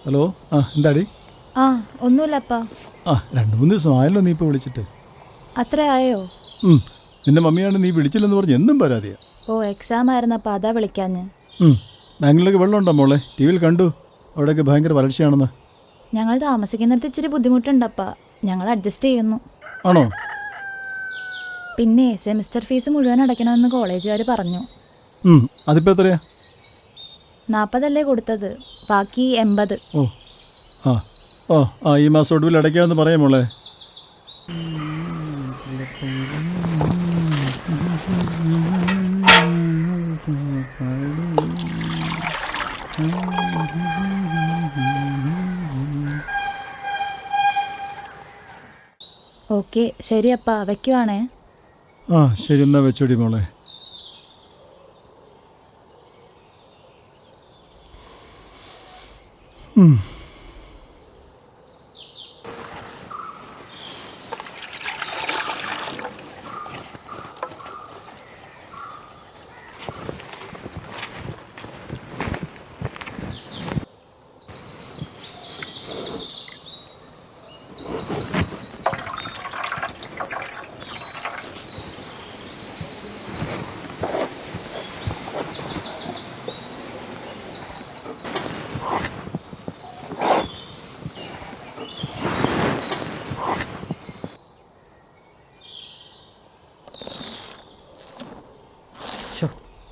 Hello, എന്താടി? ഒന്നുമില്ലപ്പാ. 2-3 ദിവസം ആയല്ലോ നീ ഇപ്പോൾ വിളിച്ചിട്ട്. അത്ര ആയോ? നിന്റെ മമ്മിയാണ് നീ വിളിച്ചില്ലെന്ന് പറഞ്ഞ് എന്നും പരാതിയാ. എക്സാം ആയിരുന്നപ്പാ, അതാ വിളിക്കാഞ്ഞ്. ബാംഗ്ലൂരിലേക്ക് വെള്ളമുണ്ടോ മോളെ? ടി വിയിൽ കണ്ടു അവിടെയൊക്കെ ഭയങ്കര വരൾച്ചയാണെന്ന്. ഞങ്ങൾ താമസിക്കുന്നിടത്ത് ഇച്ചിരി ബുദ്ധിമുട്ടുണ്ടപ്പാ, ഞങ്ങൾ അഡ്ജസ്റ്റ് ചെയ്യുന്നു. ആണോ? പിന്നെ സെമിസ്റ്റർ ഫീസ് മുഴുവൻ അടയ്ക്കണമെന്ന് കോളേജുകാർ പറഞ്ഞു. അതിപ്പോൾ എത്രയാ? 40 കൊടുത്തത്, ബാക്കി 80. ഈ മാസം ഒടുവിൽ അടയ്ക്കാമെന്ന് പറയാം മോളെ. ഓക്കെ ശരിയപ്പാ, വയ്ക്കുവാണേ. ശരി, എന്നാ വെച്ചോടി മോളെ.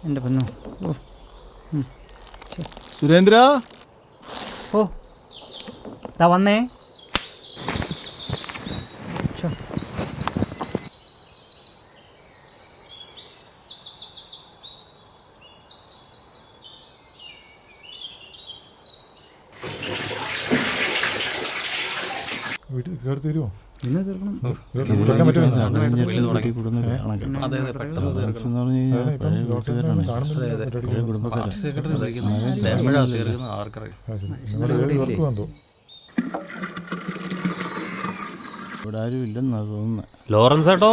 എൻ്റെ പൊന്നു. സുരേന്ദ്ര, ദാ വന്നേ. ഇന്ന് തീർക്കണം. ഇവിടെ ആരും ഇല്ലെന്നാ തോന്നുന്നത്. ലോറൻസ് ഏട്ടോ.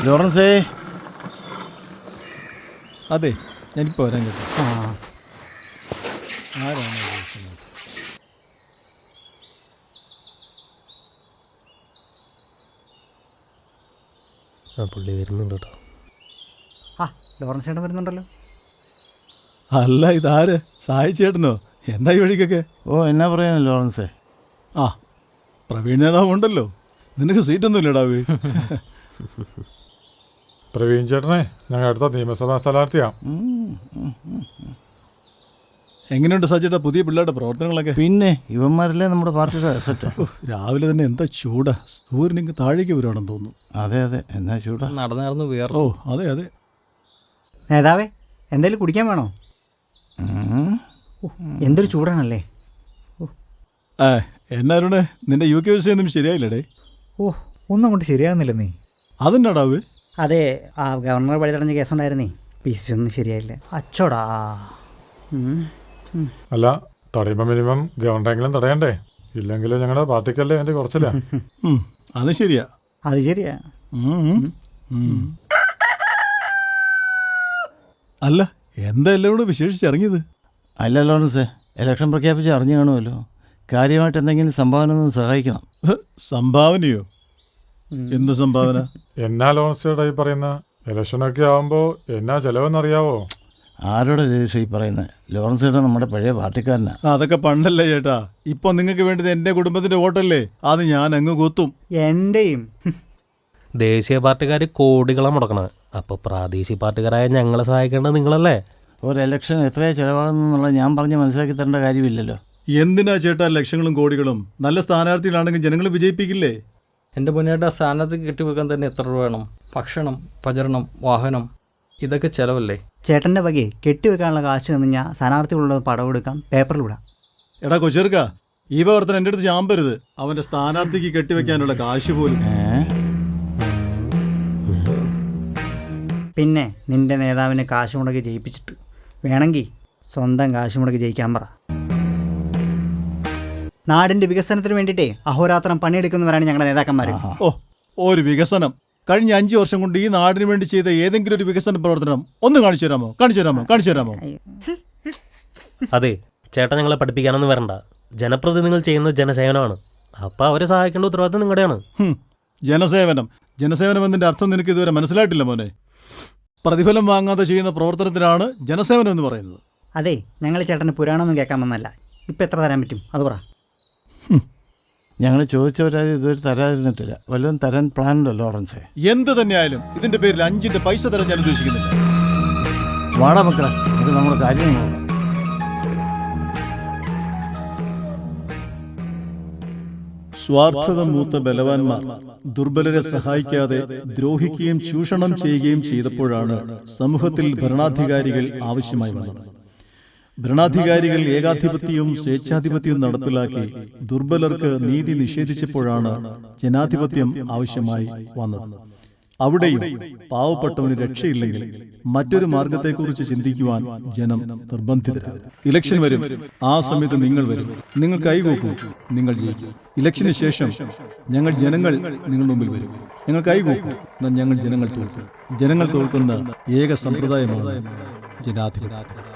ലോറൻസേ, അതെ ഞാനിപ്പോൾ വരാൻ കേട്ടോ. ആരാണ് പുള്ളി വരുന്നുണ്ട് കേട്ടോ. ലോറൻസ് ചേട്ടൻ വരുന്നുണ്ടല്ലോ. അല്ല, ഇതാര്? സായിച്ചേട്ടനോ? എന്താ ഈ വഴിക്കൊക്കെ? എന്നാ പറയാനോ ലോറൻസേ? പ്രവീൺ നേതാവ് ഉണ്ടല്ലോ, നിനക്ക് സീറ്റൊന്നും ഇല്ലടാവേ. പ്രവീൺ ചേട്ടനെ ഞങ്ങൾ അടുത്ത നിയമസഭാ സ്ഥാനാർത്ഥിയാ. എങ്ങനെയുണ്ട് സാച്ചേട്ടാ പുതിയ പിള്ളേരുടെ പ്രവർത്തനങ്ങളൊക്കെ? പിന്നെ ഇവന്മാരല്ലേ നമ്മുടെ പാർട്ടിയുടെ അസറ്റ്. രാവിലെ തന്നെ എന്താ ചൂടാ, സൂര്യനെങ്കിൽ താഴേക്ക് വരുവാണെന്ന് തോന്നുന്നു. അതെ എന്നാ ചൂടാ. നടന്നു വേർ. അതെ. നേതാവേ, എന്തേലും കുടിക്കാൻ വേണോ? എന്തൊരു ചൂടാണല്ലേ. എന്നാരുണ്, നിന്റെ UK വിഷയൊന്നും ശരിയായില്ലടേ. ഒന്നും കൊണ്ട് ശരിയാകുന്നില്ല നീ. അതെന്നാടാവ്? അതെ, ഗവർണർ വഴി തടഞ്ഞ കേസുണ്ടായിരുന്നേ, PCC ഒന്നും ശരിയായില്ല. അച്ചോടാ. അല്ല, തടയുമ്പോൾ മിനിമം ഗവൺമെന്റെങ്കിലും തടയണ്ടേ? ഇല്ലെങ്കിൽ ഞങ്ങളുടെ പാർട്ടിക്കല്ലേ എൻ്റെ കുറച്ചില്ല. അത് ശരിയാ. അല്ല, എന്താ എല്ലാം കൂടെ വിശേഷിച്ചിറങ്ങിയത്? അല്ല ലോറൻസേ, ഇലക്ഷൻ പ്രഖ്യാപിച്ച് അറിഞ്ഞു കാണുമല്ലോ. കാര്യമായിട്ട് എന്തെങ്കിലും സംഭാവന ഒന്ന് സഹായിക്കണം. സംഭാവനയോ? എന്ത് സംഭാവന? എന്നാ ലോൺസിയുടെ ഈ പറയുന്ന ഇലക്ഷനൊക്കെ ആവുമ്പോൾ എന്നാ ചെലവെന്നറിയാവോ? ആരോടെ ഈ പറയുന്നത്? ലോറൻസ് ചേട്ടാ നമ്മുടെ പഴയ പാർട്ടിക്കാരനാ. അതൊക്കെ പണ്ടല്ലേ ചേട്ടാ. ഇപ്പൊ നിങ്ങൾക്ക് വേണ്ടത് എന്റെ കുടുംബത്തിന്റെ വോട്ടല്ലേ? അത് ഞാൻ അങ്ങ് കുത്തും. എന്റെയും. ദേശീയ പാർട്ടിക്കാർ കോടികളെ മുടക്കണം. അപ്പോൾ പ്രാദേശിക പാർട്ടിക്കാരായ ഞങ്ങളെ സഹായിക്കേണ്ടത് നിങ്ങളല്ലേ? ഒരു ഇലക്ഷൻ എത്രയാ ചിലവാകുന്നുള്ളത് ഞാൻ പറഞ്ഞ് മനസ്സിലാക്കി തരേണ്ട കാര്യമില്ലല്ലോ. എന്തിനാ ചേട്ടാ ലക്ഷങ്ങളും കോടികളും? നല്ല സ്ഥാനാർത്ഥികളാണെങ്കിൽ ജനങ്ങൾ വിജയിപ്പിക്കില്ലേ? എൻ്റെ മുന്നേറ്റ സ്ഥാനത്ത് കെട്ടിവെക്കാൻ തന്നെ എത്ര രൂപ വേണം? ഭക്ഷണം, പ്രചരണം, വാഹനം, ഇതൊക്കെ ചിലവല്ലേ? ചേട്ടൻ്റെ വകയെ കെട്ടിവെക്കാനുള്ള കാശ് നിന്ന് ഞാൻ സ്ഥാനാർത്ഥികളുള്ളത് പടവെടുക്കാം, പേപ്പറിൽ വിടാം. എടാ കൊച്ചേർക്ക, ഈ പ്രവർത്തനം എൻ്റെ അടുത്ത് ചാമ്പരുത്. അവന്റെ സ്ഥാനാർത്ഥിക്ക് കെട്ടിവെക്കാനുള്ള കാശ് പോലും. പിന്നെ നിന്റെ നേതാവിനെ കാശ് മുടക്കി ജയിപ്പിച്ചിട്ട് വേണമെങ്കിൽ സ്വന്തം കാശ് മുടക്കി ജയിക്കാൻ പറ. നാടിൻ്റെ വികസനത്തിന് വേണ്ടിയിട്ടേ അഹോരാത്രം പണിയെടുക്കുന്നവരാണ് ഞങ്ങളുടെ നേതാക്കന്മാർ. ഒരു വികസനം? കഴിഞ്ഞ 5 വർഷം കൊണ്ട് ഈ നാടിന് വേണ്ടി ചെയ്ത ഏതെങ്കിലും ഒരു വികസന പ്രവർത്തനം ഒന്ന് കാണിച്ചു തരാമോ? അതെ, ചേട്ടൻ ഞങ്ങളെ പഠിപ്പിക്കാനൊന്നും വരണ്ട. ജനപ്രതിനിധികൾ ചെയ്യുന്നത് ജനസേവനമാണ്. അപ്പോൾ അവരെ സഹായിക്കേണ്ട ഉത്തരവാദിത്വം നിങ്ങളുടെയാണ്. ജനസേവനം ജനസേവനം എന്നതിൻ്റെ അർത്ഥം നിനക്ക് ഇതുവരെ മനസ്സിലായിട്ടില്ല മോനെ. പ്രതിഫലം വാങ്ങാതെ ചെയ്യുന്ന പ്രവർത്തനത്തിനാണ് ജനസേവനം എന്ന് പറയുന്നത്. അതെ, ഞങ്ങൾ ചേട്ടന് പുരാണമൊന്നും കേൾക്കാൻ വന്നല്ല. ഇപ്പം എത്ര തരാൻ പറ്റും അത് പറ. ഞങ്ങൾ ചോദിച്ചവരാരും ഇതുവരെ തരാതിരുന്നിട്ടില്ല. വല്ലതും തരാൻ പ്ലാൻ ഉണ്ടോ ലോറൻസേ? എന്ത് തന്നെയായാലും ഇതിന്റെ പേരിൽ 5ന്റെ പൈസ തരാൻ ഞാൻ ഉദ്ദേശിക്കുന്നില്ല. വാടാ മക്കളെ, നമുക്ക് നമ്മുടെ കാര്യം നോക്കാം. സ്വാർത്ഥത മൂത്ത ബലവാന്മാർ ദുർബലരെ സഹായിക്കാതെ ദ്രോഹിക്കുകയും ചൂഷണം ചെയ്യുകയും ചെയ്തപ്പോഴാണ് സമൂഹത്തിൽ ഭരണാധികാരികൾ ആവശ്യമായി വന്നത്. ഭരണാധികാരികൾ ഏകാധിപത്യവും സ്വേച്ഛാധിപത്യവും നടപ്പിലാക്കി ദുർബലർക്ക് നീതി നിഷേധിച്ചപ്പോഴാണ് ജനാധിപത്യം ആവശ്യമായി വന്നത്. അവിടെയും പാവപ്പെട്ടവന് രക്ഷയില്ലെങ്കിൽ മറ്റൊരു മാർഗത്തെക്കുറിച്ച് ചിന്തിക്കുവാൻ ജനം നിർബന്ധിതരാകും. ഇലക്ഷൻ വരും, ആ സമയത്ത് നിങ്ങൾ വരും, നിങ്ങൾ കൈകൂക്കും, നിങ്ങൾ ജയിക്കും. ഇലക്ഷന് ശേഷം ജനങ്ങൾ നിങ്ങളുടെ മുമ്പിൽ വരും, ഞങ്ങൾ കൈകൂക്കും, എന്നാൽ ഞങ്ങൾ ജനങ്ങൾ തോൽക്കും. ജനങ്ങൾ തോൽക്കുന്ന ഏക സമ്പ്രദായമാണ് ജനാധിപത്യം.